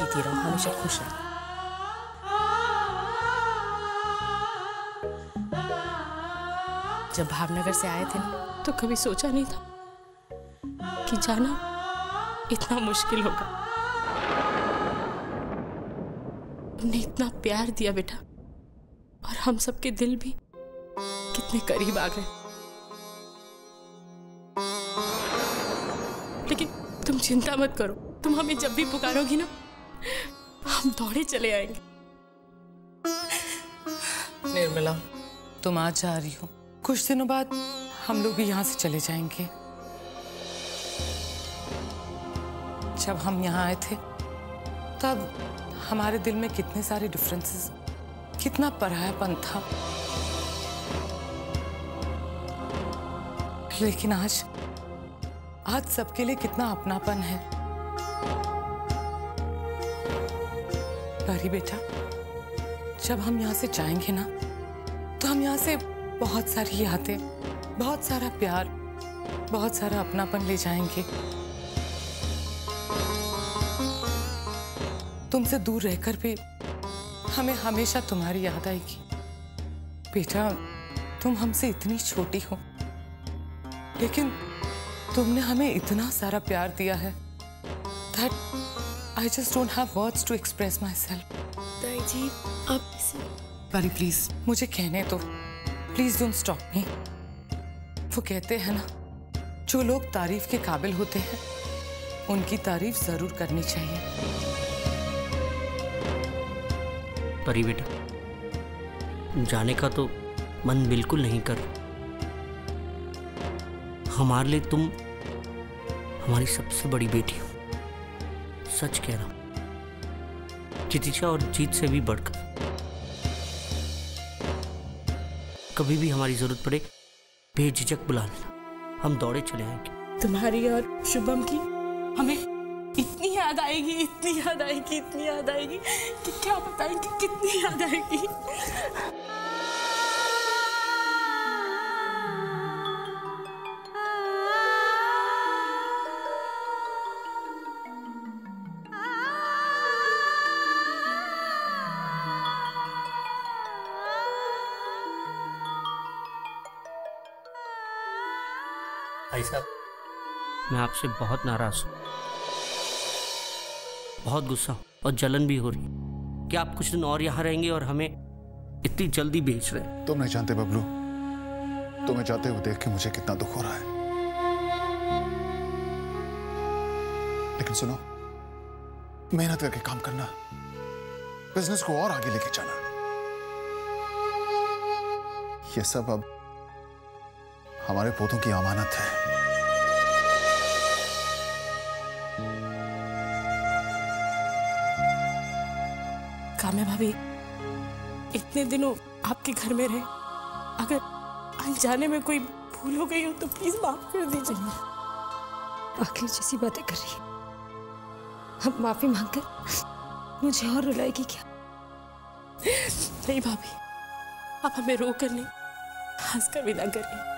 जीती रहो, हमेशा खुश रहो। जब भावनगर से आए थे ना, तो कभी सोचा नहीं था कि जाना इतना मुश्किल होगा। तुमने इतना प्यार दिया बेटा, और हम सबके दिल भी कितने करीब आ गए। लेकिन तुम चिंता मत करो, तुम हमें जब भी पुकारोगी ना, हम दौड़े चले आएंगे। निर्मला, तुम आज जा रही हो, कुछ दिनों बाद हम लोग भी यहाँ से चले जाएंगे। जब हम यहाँ आए थे तब हमारे दिल में कितने सारे डिफरेंसेस, कितना परायापन था, लेकिन आज सबके लिए कितना अपनापन है। परी बेटा, जब हम यहाँ से जाएंगे ना, तो हम यहाँ से बहुत सारी यादें, बहुत सारा प्यार, बहुत सारा अपनापन ले जाएंगे। तुमसे दूर रहकर भी हमें हमेशा तुम्हारी याद आएगी। बेटा, तुम हमसे इतनी छोटी हो, लेकिन तुमने हमें इतना सारा प्यार दिया है that I just don't have words to express myself. दाई जी, आप परी प्लीज मुझे कहने दो, प्लीज डोंट स्टॉप मी। वो कहते हैं ना, जो लोग तारीफ के काबिल होते हैं उनकी तारीफ जरूर करनी चाहिए। परी बेटा, जाने का तो मन बिल्कुल नहीं कर। हमारे लिए तुम हमारी सबसे बड़ी बेटी हो, सच कह रहा हूं, चितिशा और जीत से भी बढ़कर। कभी भी हमारी जरूरत पड़े बेझिझक बुला लेना, हम दौड़े चले आएंगे। तुम्हारी और शुभम की हमें इतनी याद आएगी, इतनी याद आएगी, इतनी याद आएगी कि क्या बताएंगे, कितनी याद आएगी। भाई साहब, मैं आपसे बहुत नाराज हूँ, बहुत गुस्सा और जलन भी हो रही है कि आप कुछ दिन और यहाँ रहेंगे और हमें इतनी जल्दी भेज रहे हैं। तुम नहीं जानते बबलू, तुम्हें जाते हुए देख के मुझे कितना दुख हो रहा है। लेकिन सुनो, मेहनत करके काम करना, बिजनेस को और आगे लेके जाना, ये सब अब हमारे पोतों की अमानत है। काम्या भाभी, इतने दिनों आपके घर में रहे, अगर अनजाने में कोई भूल हो गई हो तो प्लीज माफ कर दीजिए। आखिर जैसी बातें कर रही है, अब माफी मांगकर मुझे और रुलाएगी क्या? नहीं भाभी, आप हमें रो कर नहीं, हंस कर विदा करिए।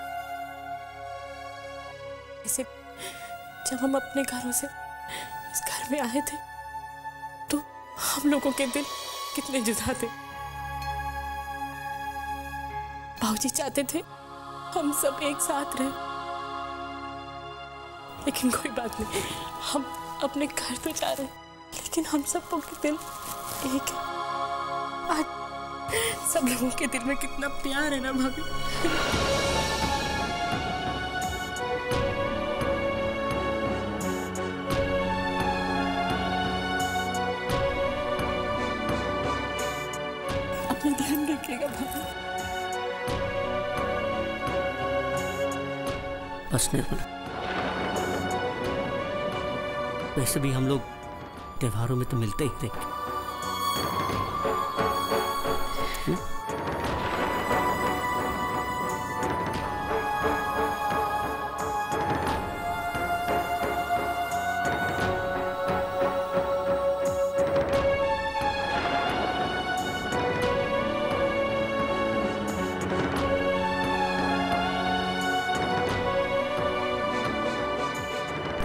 ऐसे जब हम अपने घरों से इस घर में आए थे तो हम लोगों के दिल कितने जुदा थे। बाबूजी चाहते थे हम सब एक साथ रहे, लेकिन कोई बात नहीं, हम अपने घर तो जा रहे हैं, लेकिन हम सबों के दिल एक है। आज सब लोगों के दिल में कितना प्यार है ना भाभी। अपना ध्यान रखिएगा भाभी। बस निर्मला, वैसे भी हम लोग त्योहारों में तो मिलते ही रहेंगे।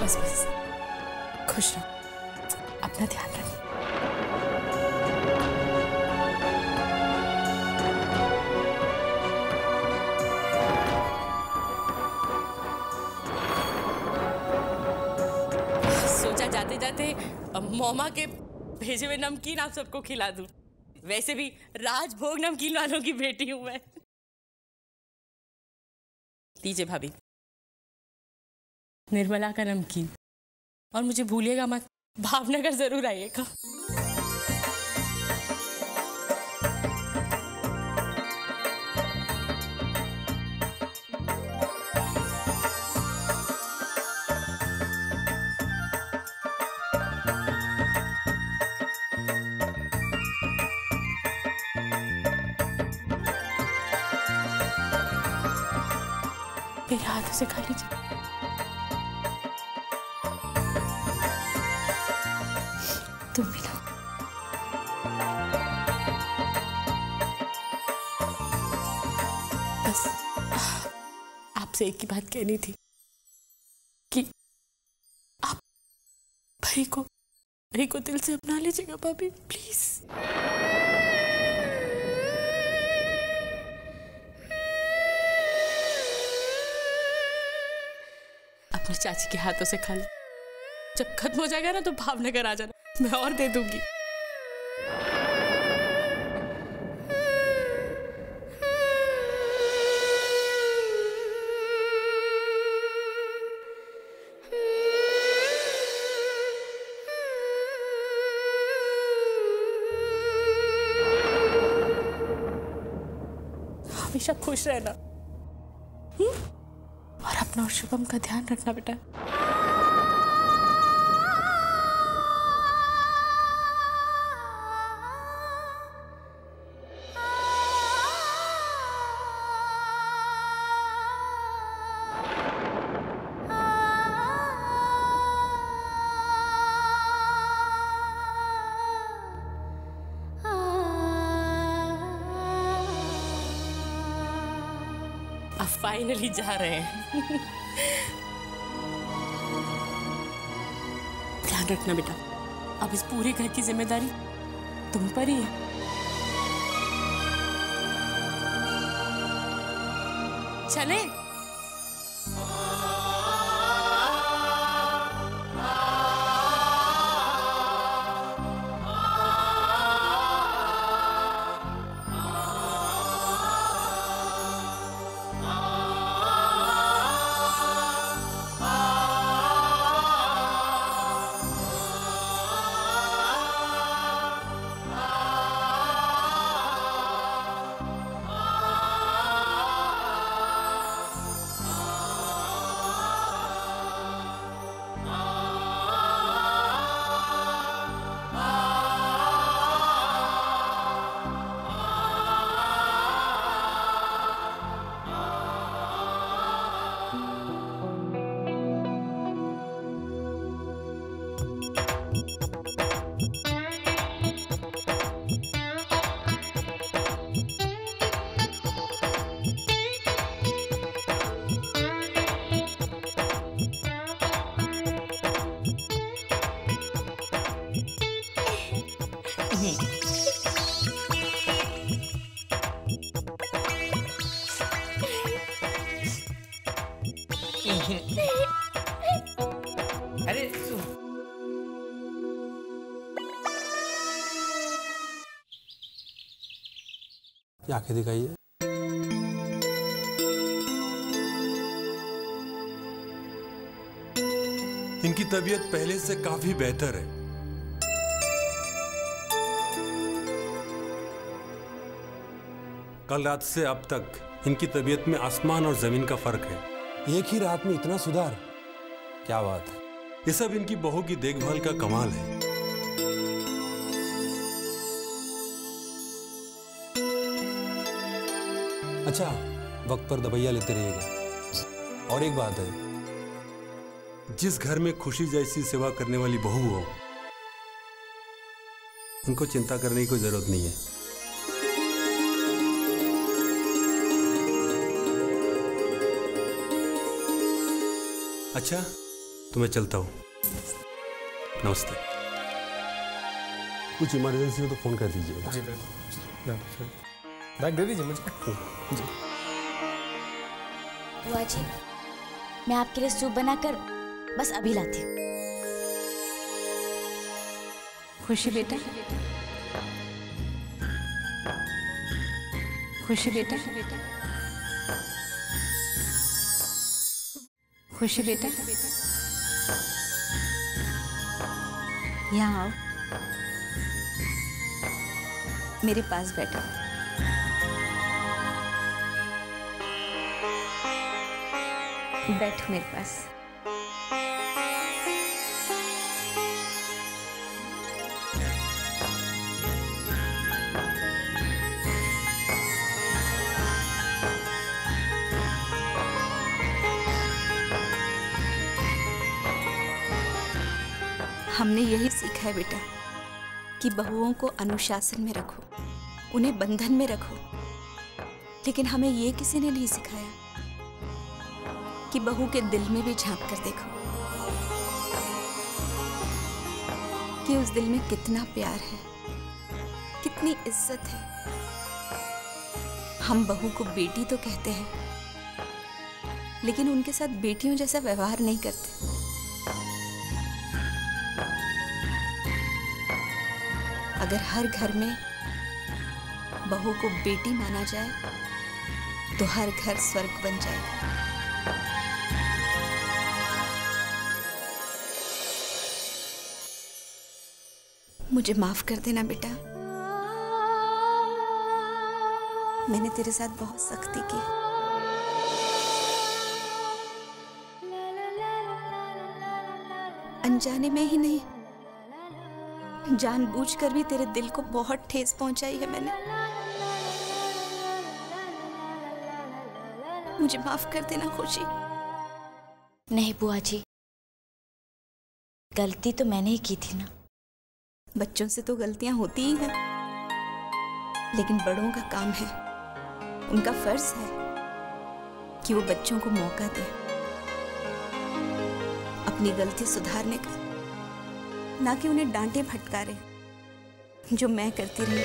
बस बस, खुश रहो, अपना ध्यान रखो। जाते जाते मोमा के भेजे हुए नमकीन आप सबको खिला दूं। वैसे भी राजभोग नमकीन वालों की बेटी हूं मैं। लीजिए भाभी, निर्मला का नमकीन। और मुझे भूलिएगा मत, भावनगर जरूर आइएगा। मेरे हाथों से खा लीजिए। तुम भी लो। बस आपसे एक ही बात कहनी थी कि आप भाई को दिल से अपना लीजिएगा भाभी, प्लीज। अपनी चाची के हाथों से खा लो। जब खत्म हो जाएगा ना तो भावनगर आ जाना, मैं और दे दूंगी। हमेशा खुश रहना और अपना और शुभम का ध्यान रखना बेटा। अब फाइनली जा रहे हैं। ध्यान रखना बेटा, अब इस पूरे घर की जिम्मेदारी तुम पर ही है। चले? अरे ये आंखें दिखाइए। इनकी तबीयत पहले से काफी बेहतर है। कल रात से अब तक इनकी तबीयत में आसमान और जमीन का फर्क है। एक ही रात में इतना सुधार, क्या बात है। ये सब इनकी बहू की देखभाल का कमाल है। अच्छा, वक्त पर दवाइयाँ लेते रहिएगा। और एक बात है, जिस घर में खुशी जैसी सेवा करने वाली बहू हो, उनको चिंता करने की कोई जरूरत नहीं है। अच्छा, तो मैं चलता हूँ। नमस्ते। कुछ इमरजेंसी हो तो फोन कर दीजिएगा। जी बिल्कुल। बैग दे दीजिए मुझे। जी। बुआ जी, मैं आपके लिए सूप बनाकर बस अभी लाती हूँ। खुशी बेटा, खुशी बेटा, खुशी बेटा, यहाँ आओ, मेरे पास बैठो। बैठो मेरे पास। हमने यही सीखा है बेटा कि बहुओं को अनुशासन में रखो, उन्हें बंधन में रखो, लेकिन हमें ये किसी ने नहीं सिखाया कि बहू के दिल में भी झांक कर देखो कि उस दिल में कितना प्यार है, कितनी इज्जत है। हम बहू को बेटी तो कहते हैं, लेकिन उनके साथ बेटियों जैसा व्यवहार नहीं करते। अगर हर घर में बहू को बेटी माना जाए तो हर घर स्वर्ग बन जाएगा। मुझे माफ कर देना बेटा, मैंने तेरे साथ बहुत सख्ती की। अनजाने में ही नहीं, जानबूझकर भी तेरे दिल को बहुत ठेस पहुंचाई है मैंने। मुझे माफ कर देना खुशी। नहीं बुआ जी, गलती तो मैंने ही की थी ना। बच्चों से तो गलतियां होती ही हैं, लेकिन बड़ों का काम है, उनका फर्ज है कि वो बच्चों को मौका दें अपनी गलती सुधारने का, ना कि उन्हें डांटे फटकारे जो मैं करती रही।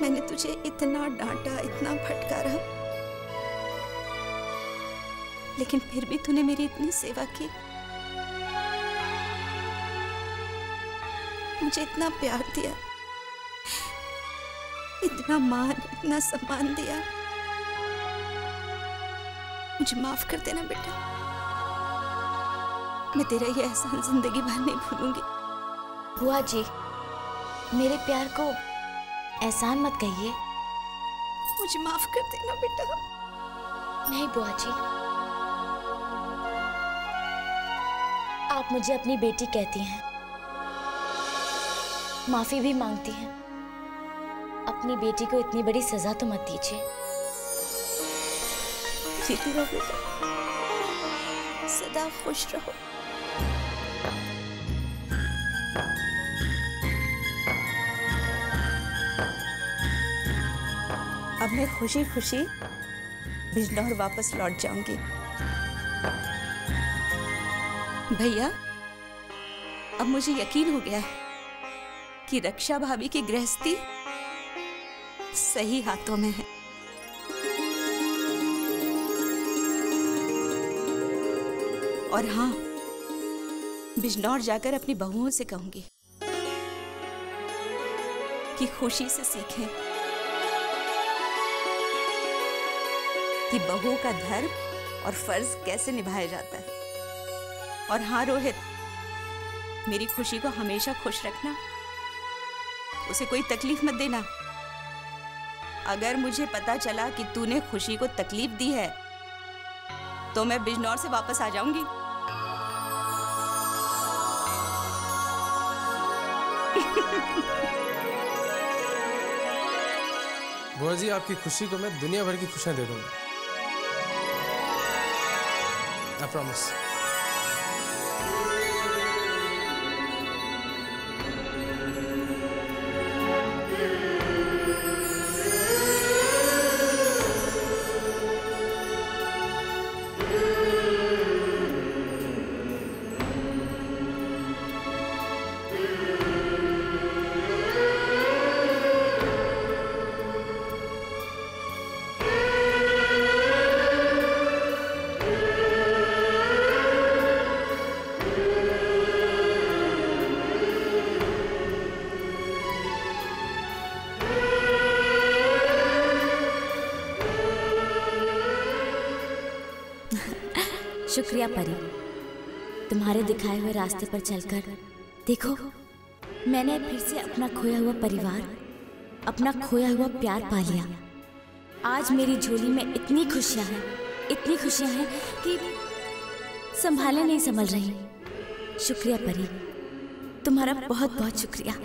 मैंने तुझे इतना डांटा, इतना फटकारा, लेकिन फिर भी तूने मेरी इतनी सेवा की, मुझे इतना प्यार दिया, इतना मान, इतना सम्मान दिया। मुझे माफ कर देना बेटा, मैं तेरा ये एहसान जिंदगी भर नहीं भूलूंगी। बुआ जी, मेरे प्यार को एहसान मत कहिए। मुझे माफ कर देना बेटा। नहीं बुआ जी, आप मुझे अपनी बेटी कहती हैं, माफी भी मांगती हैं। अपनी बेटी को इतनी बड़ी सजा तो मत दीजिए। जीती रहो बेटा, सदा खुश रहो। अब मैं खुशी खुशी बिजनौर वापस लौट जाऊंगी। भैया, अब मुझे यकीन हो गया है कि रक्षा भाभी की गृहस्थी सही हाथों में है। और हाँ, बिजनौर जाकर अपनी बहुओं से कहूंगी कि खुशी से सीखें कि बहू का धर्म और फर्ज कैसे निभाया जाता है। और हाँ रोहित, मेरी खुशी को हमेशा खुश रखना, उसे कोई तकलीफ मत देना। अगर मुझे पता चला कि तूने खुशी को तकलीफ दी है तो मैं बिजनौर से वापस आ जाऊंगी। बुआ जी, आपकी खुशी को मैं दुनिया भर की खुशियां दे दूंगा। I promise. शुक्रिया परी, तुम्हारे दिखाए हुए रास्ते पर चलकर देखो मैंने फिर से अपना खोया हुआ परिवार, अपना खोया हुआ प्यार पा लिया। आज मेरी झोली में इतनी खुशियां हैं कि संभाले नहीं संभल रही। शुक्रिया परी, तुम्हारा बहुत बहुत शुक्रिया।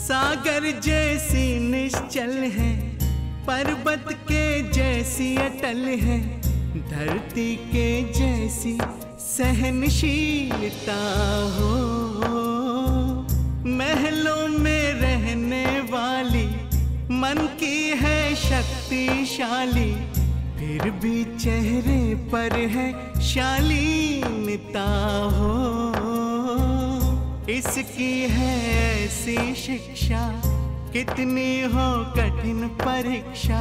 सागर जैसी निश्चल है, पर्वत के जैसी अटल है, धरती के जैसी सहनशीलता हो। महलों में रहने वाली मन की है शक्तिशाली, फिर भी चेहरे पर है शालीनता हो। इसकी है ऐसी शिक्षा, कितनी हो कठिन परीक्षा,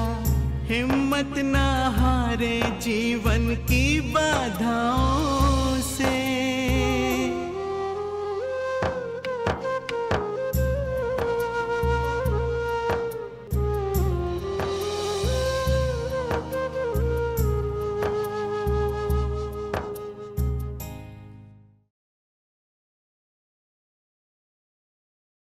हिम्मत ना हारे जीवन की बाधाओं से।